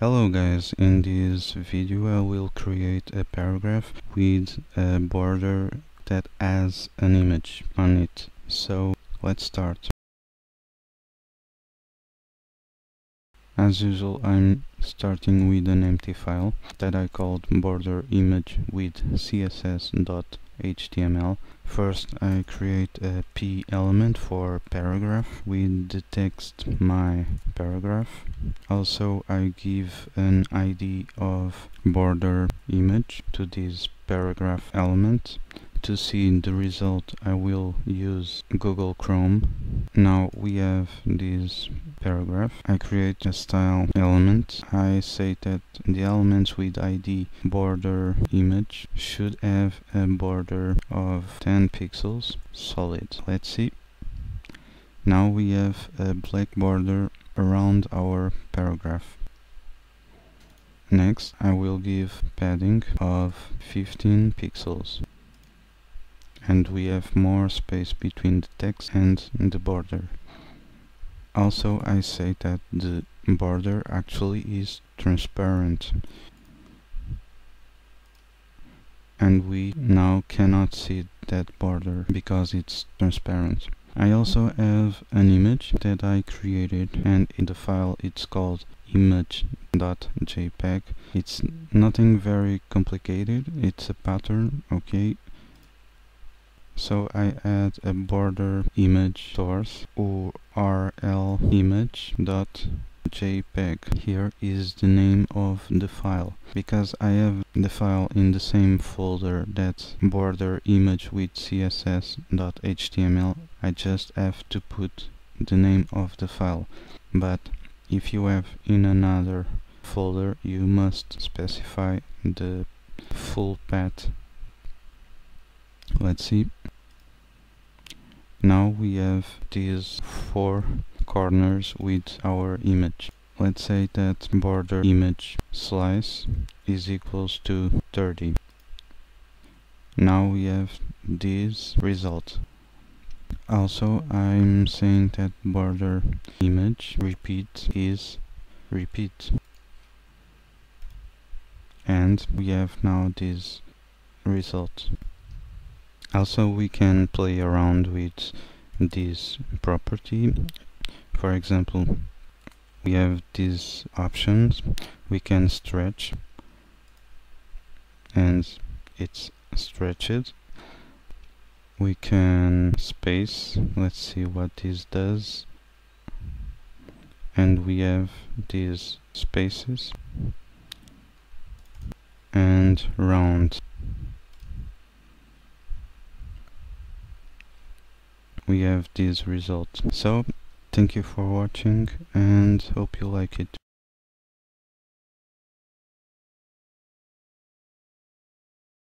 Hello guys, in this video I will create a paragraph with a border that has an image on it. So let's start. As usual, I'm starting with an empty file that I called border image with css.html. First I create a p element for paragraph with the text my paragraph. Also I give an ID of border image to this paragraph element. To see the result I will use Google Chrome. Now we have this paragraph. I create a style element. I say that the elements with ID border image should have a border of 10 pixels solid. Let's see. Now we have a black border around our paragraph. Next I will give padding of 15 pixels. And we have more space between the text and the border. Also I say that the border actually is transparent and we now cannot see that border because it's transparent. I also have an image that I created, and in the file it's called 𝗀𝘁𝗿𝗀𝗃. It's nothing very complicated, it's a pattern, okay? So I add a border image source url_image.jpg. Here is the name of the file. Because I have the file in the same folder that border image with css.html, I just have to put the name of the file. But if you have in another folder, you must specify the full path. Let's see. Now we have these 4 corners with our image. Let's say that border image slice is equals to 30. Now we have this result. Also I'm saying that border image repeat is repeat. And we have now this result. Also we can play around with this property. For example, we have these options. We can stretch and it's stretched. We can space. Let's see what this does. And we have these spaces and round. We have this result. So thank you for watching and hope you like it.